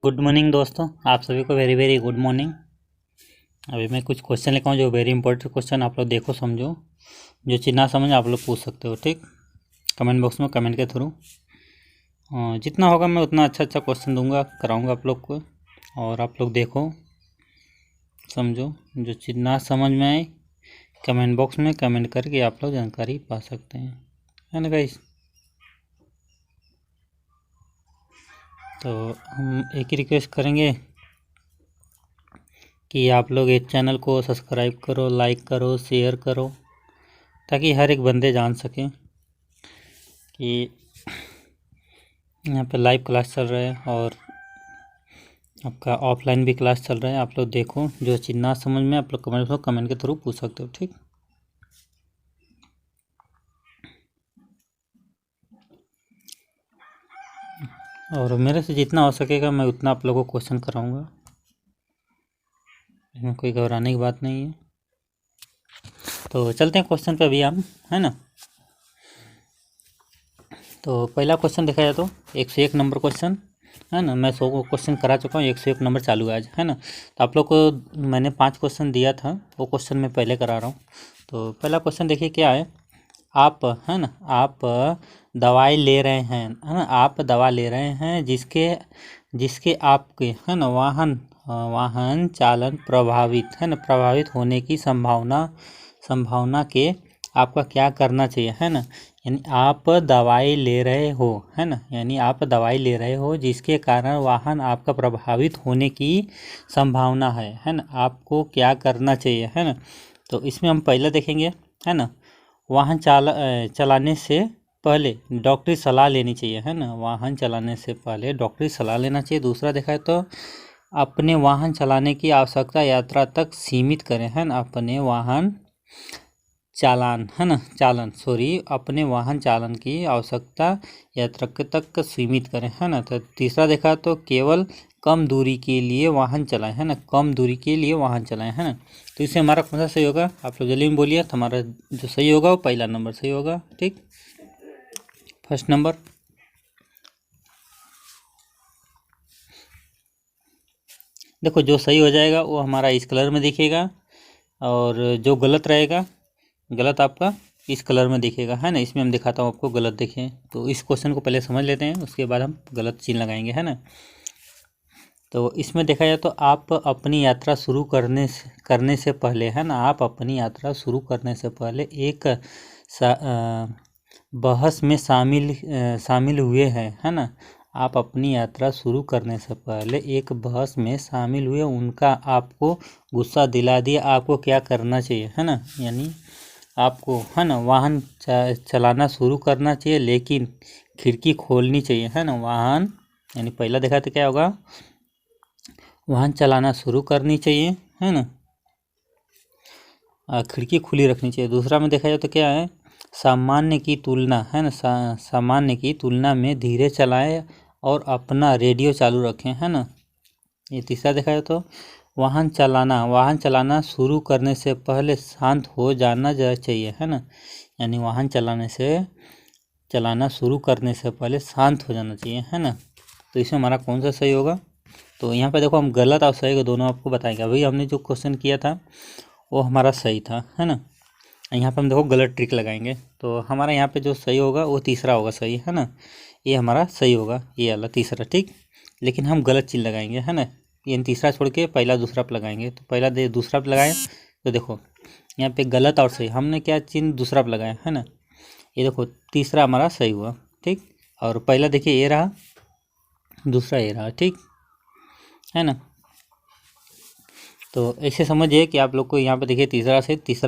Good morning दोस्तों, आप सभी को वेरी वेरी गुड मॉर्निंग। अभी मैं कुछ क्वेश्चन लिखा हूँ जो वेरी इंपॉर्टेंट क्वेश्चन आप लोग देखो समझो। जो चीज़ ना समझ आप लोग पूछ सकते हो, ठीक। कमेंट बॉक्स में कमेंट के थ्रू जितना होगा मैं उतना अच्छा क्वेश्चन दूंगा, कराऊंगा आप लोग को। और आप लोग देखो समझो, जो चीज़ ना समझ में आए कमेंट बॉक्स में कमेंट करके आप लोग जानकारी पा सकते हैं, है ना गाइस। तो हम एक ही रिक्वेस्ट करेंगे कि आप लोग इस चैनल को सब्सक्राइब करो, लाइक करो, शेयर करो, ताकि हर एक बंदे जान सकें कि यहाँ पे लाइव क्लास चल रहा है और आपका ऑफलाइन भी क्लास चल रहा है। आप लोग देखो, जो चीज़ ना समझ में आप लोग कमेंट के थ्रू पूछ सकते हो, ठीक। और मेरे से जितना हो सकेगा मैं उतना आप लोगों को क्वेश्चन कराऊंगा, इसमें कोई घबराने की बात नहीं है। तो चलते हैं क्वेश्चन पे अभी हम, है ना। तो पहला क्वेश्चन देखा जाए तो 101 नंबर क्वेश्चन, है ना। मैं 100 क्वेश्चन करा चुका हूँ, 101 नंबर चालू है आज, है ना। तो आप लोग को मैंने 5 क्वेश्चन दिया था, वो क्वेश्चन मैं पहले करा रहा हूँ। तो पहला क्वेश्चन देखिए क्या है। आप, है ना, आप दवाई ले रहे हैं, है ना। आप दवा ले रहे हैं जिसके जिसके आपके, है ना, वाहन चालन प्रभावित, है ना, प्रभावित होने की संभावना के आपका क्या करना चाहिए, है ना। यानी आप दवाई ले रहे हो, है ना, यानी आप दवाई ले रहे हो जिसके कारण वाहन आपका प्रभावित होने की संभावना है ना। आपको क्या करना चाहिए, है ना। तो इसमें हम पहले देखेंगे, है ना, वाहन चलाने से पहले डॉक्टरी सलाह लेनी चाहिए, है ना। वाहन चलाने से पहले डॉक्टरी सलाह लेना चाहिए। दूसरा देखा है तो अपने वाहन चलाने की आवश्यकता यात्रा तक सीमित करें, है ना। अपने वाहन अपने वाहन चालन की आवश्यकता यात्रा तक सीमित करें, है ना। तो तीसरा देखा तो केवल कम दूरी के लिए वाहन चलाएं, है ना। कम दूरी के लिए वाहन चलाएं, है ना। तो इससे हमारा कौन सा सही होगा, आप लोग जल्दी में बोलिए। तो हमारा जो सही होगा वो पहला नंबर सही होगा, ठीक। First number. देखो, जो सही हो जाएगा वो हमारा इस कलर में दिखेगा, और जो गलत रहेगा, गलत आपका इस कलर में दिखेगा, है ना। इसमें हम दिखाता हूँ आपको गलत देखें। तो इस क्वेश्चन को पहले समझ लेते हैं, उसके बाद हम गलत चिन्ह लगाएंगे, है ना। तो इसमें देखा जाए तो आप अपनी यात्रा शुरू करने से पहले, है ना, आप अपनी यात्रा शुरू करने से पहले एक बहस में शामिल हुए हैं, है ना। आप अपनी यात्रा शुरू करने से पहले एक बहस में शामिल हुए, उनका आपको गुस्सा दिला दिया, आपको क्या करना चाहिए, है ना। यानी आपको, है ना, वाहन चलाना शुरू करना चाहिए, लेकिन खिड़की खोलनी चाहिए, है ना। वाहन, यानी पहला देखा तो क्या होगा, वाहन चलाना शुरू करनी चाहिए, है ना, खिड़की खुली रखनी चाहिए। दूसरा में देखा जाए तो क्या है, सामान्य की तुलना, है ना, सामान्य की तुलना में धीरे चलाएं और अपना रेडियो चालू रखें, है ना। ये तीसरा देखा जाए तो वाहन चलाना शुरू करने से पहले शांत हो जाना चाहिए, है ना। यानी वाहन चलाना शुरू करने से पहले शांत हो जाना चाहिए, है ना। तो इसमें हमारा कौन सा सही होगा। तो यहाँ पे देखो, हम गलत और सही को दोनों आपको बताएंगे। अभी हमने जो क्वेश्चन किया था वो हमारा सही था, है ना। यहाँ पे हम देखो गलत ट्रिक लगाएंगे, तो हमारा यहाँ पे जो सही होगा वो तीसरा होगा सही, है ना। ये हमारा सही होगा, ये वाला तीसरा, ठीक। लेकिन हम गलत चीज़ लगाएंगे, है ना। ये तीसरा छोड़ के पहला दूसरा पे लगाएंगे। तो पहला दूसरा पे लगाएं, तो देखो यहाँ पे गलत और सही, हमने क्या चिन्ह दूसरा पे लगाया, है ना। ये देखो तीसरा हमारा सही हुआ, ठीक। और पहला देखिए ये रहा, दूसरा ये रहा, ठीक है ना। तो ऐसे समझिए कि आप लोग को यहाँ पे देखिए तीसरा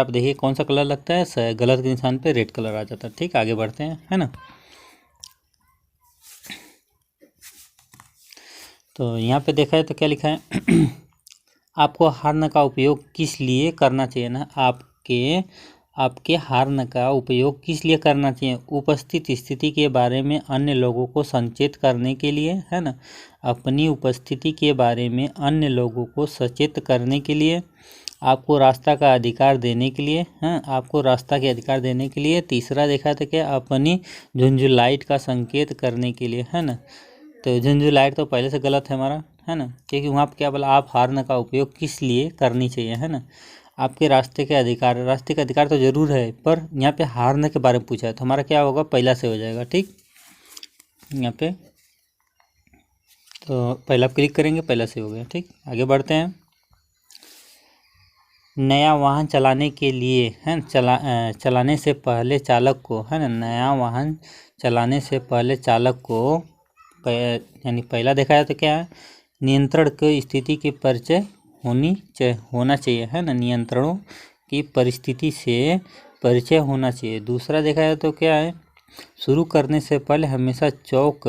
पे देखिए कौन सा कलर लगता है, गलत के निशान पे रेड कलर आ जाता है, ठीक। आगे बढ़ते हैं, है ना। तो यहाँ पे देखा है तो क्या लिखा है आपको हार्न का उपयोग किस लिए करना चाहिए ना, आपके हार्न का उपयोग किस लिए करना चाहिए, उपस्थित स्थिति के बारे में अन्य लोगों को संचेत करने के लिए, है ना। अपनी उपस्थिति के बारे में अन्य लोगों को सचेत करने के लिए, आपको रास्ता का अधिकार देने के लिए, हैं, आपको रास्ता के अधिकार देने के लिए। तीसरा देखा था कि अपनी झुंझुलाइट का संकेत करने के लिए, है ना। तो झुंझुलाइट तो पहले से गलत है हमारा, है ना, क्योंकि वहाँ पर क्या बोला, आप हार्न का उपयोग किस लिए करनी चाहिए, है ना। आपके रास्ते के अधिकार तो जरूर है, पर यहाँ पे हार्न के बारे में पूछा है तो हमारा क्या होगा, पहला से हो जाएगा। ठीक, यहाँ पे तो पहला क्लिक करेंगे, पहला से हो गया। ठीक, आगे बढ़ते हैं। नया वाहन चलाने के लिए है चलाने से पहले चालक को, है ना, नया वाहन चलाने से पहले चालक को यानी पहला देखा जाए तो क्या है, नियंत्रण की स्थिति की परिचय होना चाहिए, है ना, नियंत्रणों की परिस्थिति से परिचय होना चाहिए। दूसरा देखा जाए तो क्या है, शुरू करने से पहले हमेशा चौक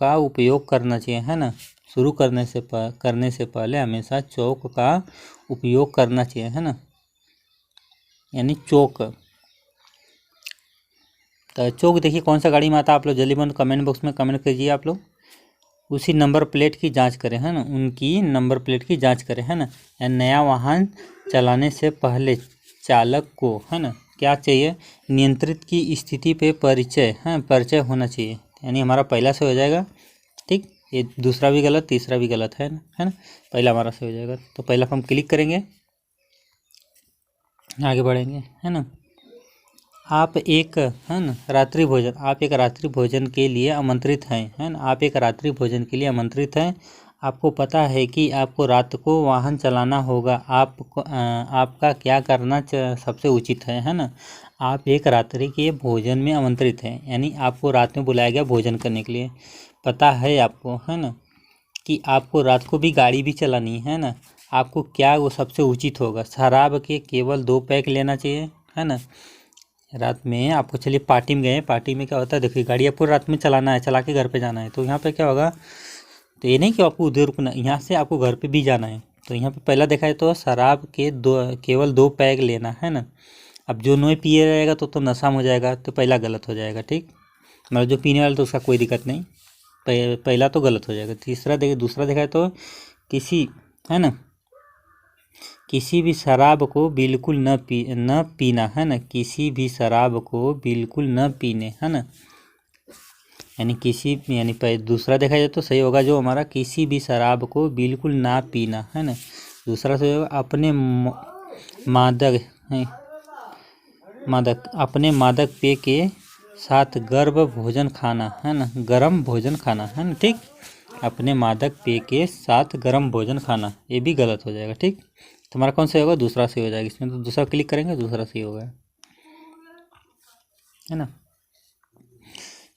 का उपयोग करना चाहिए, है ना। शुरू करने से पहले हमेशा चौक का उपयोग करना चाहिए, है ना, यानी चौक। तो चौक देखिए कौन सा गाड़ी में आता है, आप लोग जल्दी बंद कमेंट बॉक्स में कमेंट कीजिए। आप लोग उसी नंबर प्लेट की जांच करें, है ना, उनकी नंबर प्लेट की जांच करें, है ना। या नया वाहन चलाने से पहले चालक को, है ना, क्या चाहिए, नियंत्रित की स्थिति पे परिचय होना चाहिए, यानी हमारा पहला से हो जाएगा। ठीक, ये दूसरा भी गलत, तीसरा भी गलत है ना, पहला हमारा से हो जाएगा। तो पहला हम क्लिक करेंगे, आगे बढ़ेंगे, है ना। आप एक रात्रि भोजन के लिए आमंत्रित हैं, है ना। आप एक रात्रि भोजन के लिए आमंत्रित हैं। आपको पता है कि आपको रात को वाहन चलाना होगा। आपका क्या करना सबसे उचित है ना। आप एक रात्रि के भोजन में आमंत्रित हैं, यानी आपको रात में बुलाया गया भोजन करने के लिए। पता है आपको, है ना, कि आपको रात को भी गाड़ी भी चलानी है ना। आपको क्या वो सबसे उचित होगा, शराब के केवल 2 पैक लेना चाहिए, है ना। रात में आपको, चलिए पार्टी में गए, पार्टी में क्या होता है, देखिए गाड़ी आपको रात में चलाना है, चला के घर पे जाना है, तो यहाँ पे क्या होगा, तो ये नहीं कि आपको उधर रुकना, यहाँ से आपको घर पे भी जाना है। तो यहाँ पे पहला देखा है तो शराब के केवल 2 पैक लेना, है ना। अब जो नहीं पिए रहेगा तो नशा में हो जाएगा, तो पहला गलत हो जाएगा। ठीक, मतलब जो पीने वाला तो उसका कोई दिक्कत नहीं, पहला तो गलत हो जाएगा। दूसरा देखा है तो किसी भी शराब को बिल्कुल न पीना, है ना। किसी भी शराब को बिल्कुल न पीने, है ना, यानी दूसरा देखा जाए तो सही होगा जो हमारा, किसी भी शराब को बिल्कुल ना पीना, है ना। दूसरा सही होगा, अपने मादक पेय के साथ गर्म भोजन खाना, है ना, गर्म भोजन खाना, है ना। ठीक, अपने मादक पेय के साथ गर्म भोजन खाना, ये भी गलत हो जाएगा। ठीक, तुम्हारा कौन सा होगा, दूसरा सही हो जाएगा। इसमें तो दूसरा क्लिक करेंगे, दूसरा सही होगा, है ना।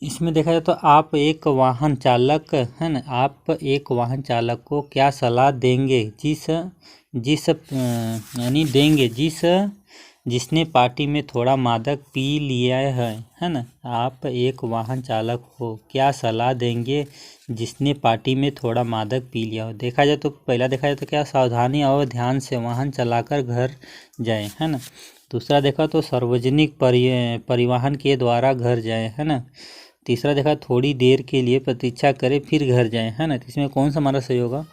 इसमें देखा जाए तो आप एक वाहन चालक, है ना, आप एक वाहन चालक को क्या सलाह देंगे जिसने पार्टी में थोड़ा मादक पी लिया है ना। आप एक वाहन चालक को क्या सलाह देंगे जिसने पार्टी में थोड़ा मादक पी लिया हो। देखा जाए तो पहला देखा जाए तो क्या, सावधानी और ध्यान से वाहन चलाकर घर जाएं, है ना। दूसरा देखा तो सार्वजनिक परिवहन के द्वारा घर जाएं, है ना। तीसरा देखा, थोड़ी देर के लिए प्रतीक्षा करें फिर घर जाएं, है ना। इसमें कौन सा हमारा सही होगा,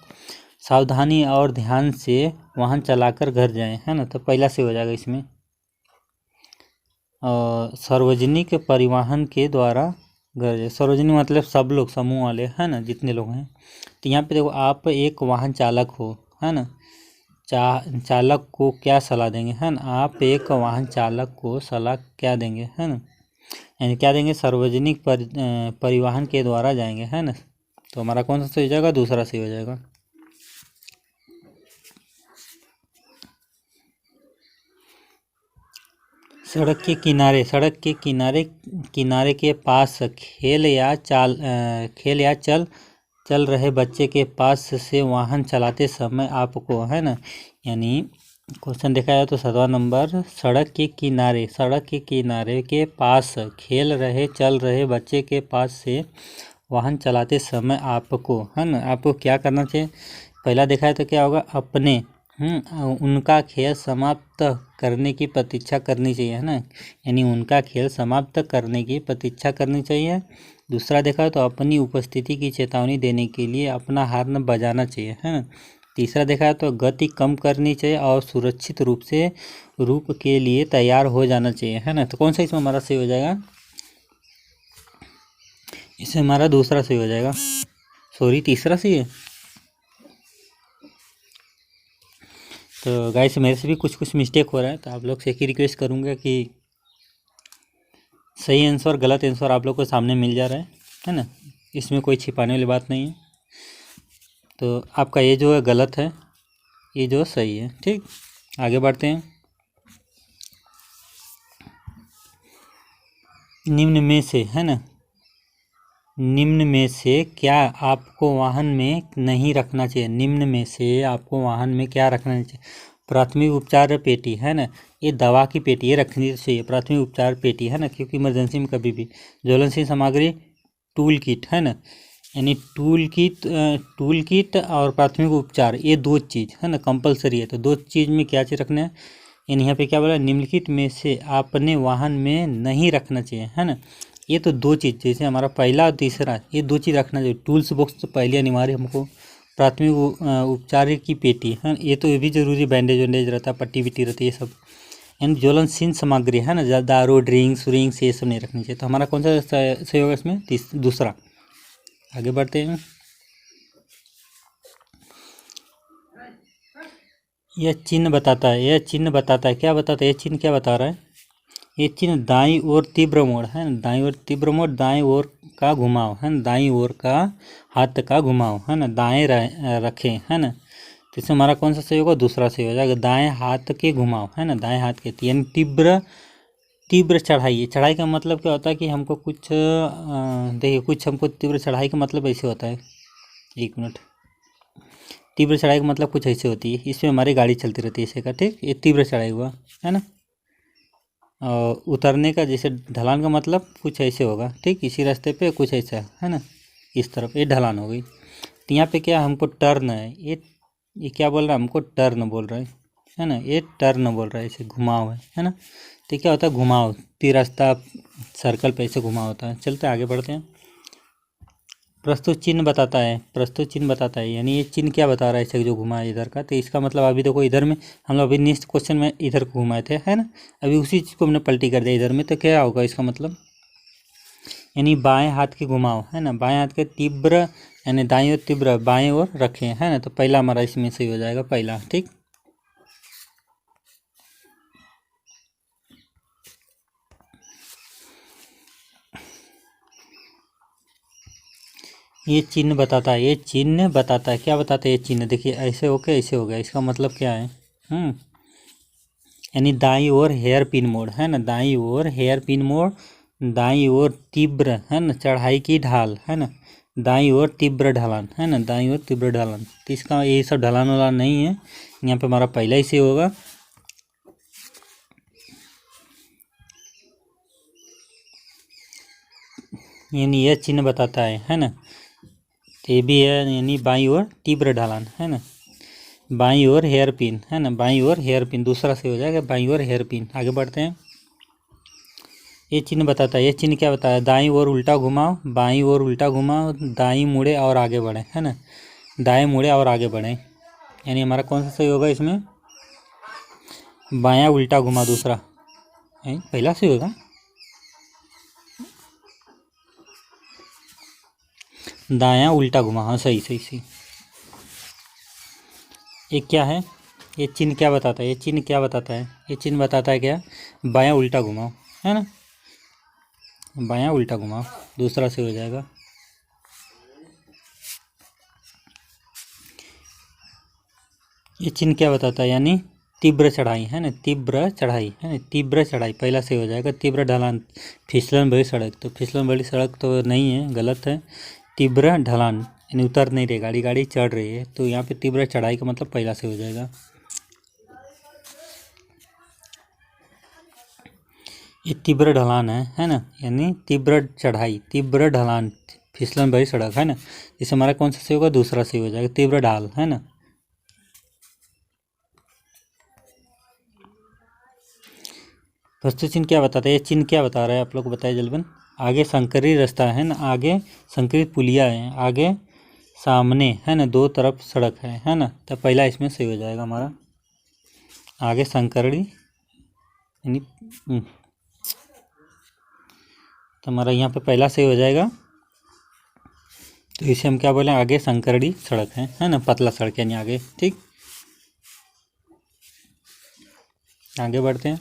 सावधानी और ध्यान से वाहन चलाकर घर जाएं, है ना, तो पहला से हो जाएगा इसमें। सार्वजनिक परिवहन के द्वारा घर जाए, सार्वजनिक मतलब सब लोग, समूह वाले, है ना, जितने लोग हैं। तो यहाँ पे देखो, आप एक वाहन चालक हो, है ना, चालक को क्या सलाह देंगे, है ना। आप एक वाहन चालक को सलाह क्या देंगे, है ना, यानी क्या देंगे, सार्वजनिक परिवहन के द्वारा जाएंगे, है ना। तो हमारा कौन सा सही हो जाएगा, दूसरा सही हो जाएगा। सड़क के किनारे के पास खेल या चल रहे बच्चे के पास से वाहन चलाते समय आपको, है ना, यानी क्वेश्चन देखा जाए तो 7वां नंबर, सड़क के किनारे के पास चल रहे बच्चे के पास से वाहन चलाते समय आपको, है ना, आपको क्या करना चाहिए। पहला देखा है तो क्या होगा, अपने उनका खेल समाप्त करने की प्रतीक्षा करनी चाहिए, है ना, यानी उनका खेल समाप्त करने की प्रतीक्षा करनी चाहिए। दूसरा देखा तो अपनी उपस्थिति की चेतावनी देने के लिए अपना हॉर्न बजाना चाहिए, है ना। तीसरा देखा तो गति कम करनी चाहिए और सुरक्षित रूप के लिए तैयार हो जाना चाहिए, है ना। तो कौन सा इसमें हमारा सही हो जाएगा, इसमें हमारा दूसरा सही हो जाएगा, सॉरी तीसरा सही है, तो गाइस मेरे से भी कुछ कुछ मिस्टेक हो रहा है, तो आप लोग से एक ही रिक्वेस्ट करूँगा कि सही आंसर गलत आंसर आप लोग को सामने मिल जा रहा है ना, इसमें कोई छिपाने वाली बात नहीं है। तो आपका ये जो है गलत है, ये जो सही है। ठीक, आगे बढ़ते हैं। निम्न में से, है ना, निम्न में से क्या आपको वाहन में नहीं रखना चाहिए? निम्न में से आपको वाहन में क्या रखना चाहिए? प्राथमिक उपचार पेटी, है ना, ये दवा की पेटी ये रखनी चाहिए, प्राथमिक उपचार पेटी, है ना, क्योंकि इमरजेंसी में कभी भी। ज्वलनशील सामग्री टूल किट, है ना, यानी टूल किट और प्राथमिक उपचार ये दो चीज़, है ना, कंपलसरी है। तो दो चीज़ में क्या चीज़ रखना है, यानी यहाँ पे क्या बोला, निम्नलिखित में से आपने वाहन में नहीं रखना चाहिए, है ना। ये तो दो चीज़, जैसे हमारा पहला और तीसरा, ये दो चीज़ रखना चाहिए। टूल्स बॉक्स तो पहले अनिवार्य हमको, प्राथमिक उपचार की पेटी, है, ये तो ये भी जरूरी, बैंडेज वैंडेज रहता है, पट्टी विट्टी रहती है, ये सब। यानी ज्वलनशील सामग्री, है ना, दारू ड्रिंक्स व्रिंक्स ये सब नहीं रखनी चाहिए। तो हमारा कौन सा सही होगा इसमें? दूसरा। आगे बढ़ते हैं। यह चिन्ह बताता है, यह चिन्ह बताता है, क्या बताता है? यह चिन्ह क्या बता रहा है? ये चिन्ह दाईं ओर तीव्र मोड़, है ना, दाईं ओर तीव्र मोड़, दाईं ओर का घुमाव, है ना, दाईं ओर का हाथ का घुमाव, है ना, दाएं रखें, है ना। तो इसमें हमारा कौन सा सही होगा? दूसरा सही हो जाएगा, दाएं हाथ के घुमाव, है ना, दाएं हाथ के, यानी तीव्र चढ़ाई। चढ़ाई का मतलब क्या होता है कि हमको कुछ देखिए, कुछ हमको तीव्र चढ़ाई का मतलब ऐसे होता है, एक मिनट, तीव्र चढ़ाई का मतलब कुछ ऐसे होती है, इसमें हमारी गाड़ी चलती रहती है ऐसे का, ठीक, ये तीव्र चढ़ाई हुआ, है ना। और उतरने का, जैसे ढलान का मतलब कुछ ऐसे होगा, ठीक, इसी रास्ते पे कुछ ऐसा, है ना, इस तरफ ये ढलान हो गई। तो यहाँ पे क्या हमको टर्न है, ये क्या बोल रहा है हमको? टर्न बोल रहा है ना, ये टर्न बोल रहा है, इसे घुमाव है ना। तो क्या होता है? घुमाव, तिरस्ता सर्कल पे ऐसे घुमाव होता है। चलते आगे बढ़ते हैं। प्रस्तुत चिन्ह बताता है, प्रस्तुत चिन्ह बताता है, यानी ये चिन्ह क्या बता रहा है इसे जो घुमा है इधर का? तो इसका मतलब अभी देखो इधर में हम लोग अभी नेक्स्ट क्वेश्चन में इधर को घुमाए थे, है ना, अभी उसी चीज़ को हमने पलटी कर दिया इधर में। तो क्या होगा इसका मतलब? यानी बाएं हाथ के घुमाव, है ना, बाएं हाथ के तीव्र, यानी दाएं ओर तीव्र, बाएं ओर रखें, है ना। तो पहला हमारा इसमें सही हो जाएगा, पहला, ठीक। ये चिन्ह बताता है, ये चिन्ह बताता है, क्या बताता है ये चिन्ह? देखिए ऐसे होके ऐसे हो गया, इसका मतलब क्या है? यानी दाईं ओर हेयर पिन मोड़, है ना, दाईं ओर हेयर पिन मोड़, दाईं ओर तीव्र, है ना, चढ़ाई की ढाल, है ना, दाईं ओर तीव्र ढलान, है ना, दाईं ओर तीव्र ढलान। तो इसका ये सब ढलान वाला नहीं है, यहाँ पे हमारा पहला ही से होगा। यानी यह चिन्ह बताता है ना, ये भी है, यानी बाईं ओर तीव्र ढलान, है ना, बाईं ओर हेयर पिन, है ना, बाईं ओर हेयर पिन, दूसरा से हो जाएगा, बाईं ओर हेयर पिन। आगे बढ़ते हैं। ये चिन्ह बताता है, ये चिन्ह क्या बताया? दाईं ओर उल्टा घुमाओ, बाईं ओर उल्टा घुमाओ, दाईं मुड़े और आगे बढ़े, है ना, दाएं मुड़े और आगे बढ़े। यानी हमारा कौन सा सही होगा इसमें? बायां उल्टा घुमा, दूसरा है, पहला सही होगा, दायां उल्टा घुमा, हाँ सही सही सही। ये क्या है? ये चिन्ह क्या बताता है? ये चिन्ह क्या बताता है? ये चिन्ह बताता है क्या? बायां उल्टा घुमाओ, है ना, बायां उल्टा घुमाओ, दूसरा से हो जाएगा। ये चिन्ह क्या बताता है? यानी तीव्र चढ़ाई, है ना, तीव्र चढ़ाई, है ना, तीव्र चढ़ाई, पहला से हो जाएगा। तीव्र ढलान, फिसलन भरी सड़क, तो फिसलन भरी सड़क तो नहीं है, गलत है। तीव्र ढलान यानी उतर नहीं रही गाड़ी, गाड़ी चढ़ रही है, तो यहाँ पे तीव्र चढ़ाई का मतलब पहला से हो जाएगा। ये तीव्र ढलान है ना, यानी तीव्र चढ़ाई, तीव्र ढलान, फिसलन भरी सड़क, है ना, इसे हमारा कौन सा से होगा? दूसरा से हो जाएगा, तीव्र ढाल, है ना। प्रस्तुत चिन्ह क्या बताता है? ये चिन्ह क्या बता रहा है आप लोग को बताइए जल्दी। आगे संकरी रास्ता है ना, आगे संकरित पुलिया है, आगे सामने, है ना, दो तरफ सड़क है ना। तो पहला इसमें सही हो जाएगा हमारा, आगे संकरी, यानी तो हमारा यहाँ पे पहला सही हो जाएगा। तो इसे हम क्या बोलें? आगे संकरड़ी सड़क है ना, पतला सड़क यानी आगे, ठीक। आगे बढ़ते हैं।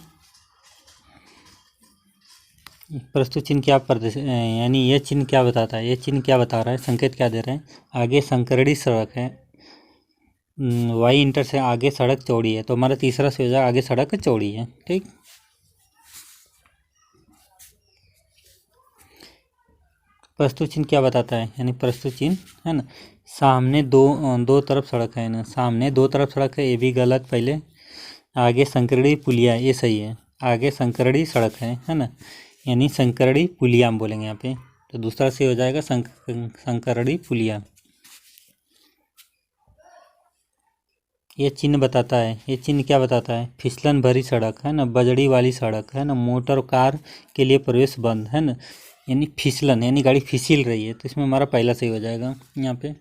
प्रस्तुत चिन्ह क्या यानी ये चिन्ह क्या बताता है, ये चिन्ह क्या बता रहा है, संकेत क्या दे रहे हैं। आगे संकरड़ी सड़क है, वाई इंटर से आगे सड़क चौड़ी है, तो हमारा तीसरा से हो जाएगा आगे सड़क चौड़ी है। ठीक, प्रस्तुत चिन्ह क्या बताता है, यानी प्रस्तुत चिन्ह है ना, सामने दो तरफ सड़क है ना, सामने दो तरफ सड़क है, ये भी गलत। पहले आगे संकरड़ी पुलिया, ये सही है, आगे संकरड़ी सड़क है ना, यानी संकरड़ी पुलिया हम बोलेंगे यहाँ पे, तो दूसरा से हो जाएगा संकरड़ी पुलिया। ये चिन्ह बताता है, ये चिन्ह क्या बताता है, फिसलन भरी सड़क है ना, बजड़ी वाली सड़क है ना, मोटर कार के लिए प्रवेश बंद है ना, यानी फिसलन यानी गाड़ी फिसल रही है, तो इसमें हमारा पहला सही हो जाएगा यहाँ पे।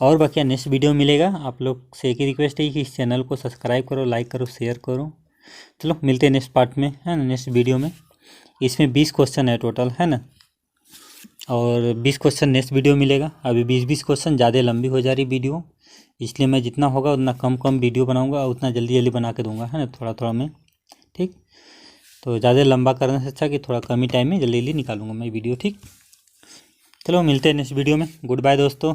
और बाकी नेक्स्ट वीडियो मिलेगा। आप लोग से एक ही रिक्वेस्ट है कि इस चैनल को सब्सक्राइब करो, लाइक करो, शेयर करो। चलो मिलते हैं नेक्स्ट पार्ट में, है ना, नेक्स्ट वीडियो में। इसमें 20 क्वेश्चन है टोटल, है ना, और 20 क्वेश्चन नेक्स्ट वीडियो मिलेगा। अभी 20 क्वेश्चन ज़्यादा लंबी हो जा रही वीडियो, इसलिए मैं जितना होगा उतना कम वीडियो बनाऊंगा, उतना जल्दी बना के दूंगा, है ना, थोड़ा थोड़ा में। ठीक, तो ज़्यादा लंबा करने से अच्छा कि थोड़ा कम ही टाइम में जल्दी निकालूंगा मैं वीडियो। ठीक, चलो मिलते हैं नेक्स्ट वीडियो में। गुड बाय दोस्तों।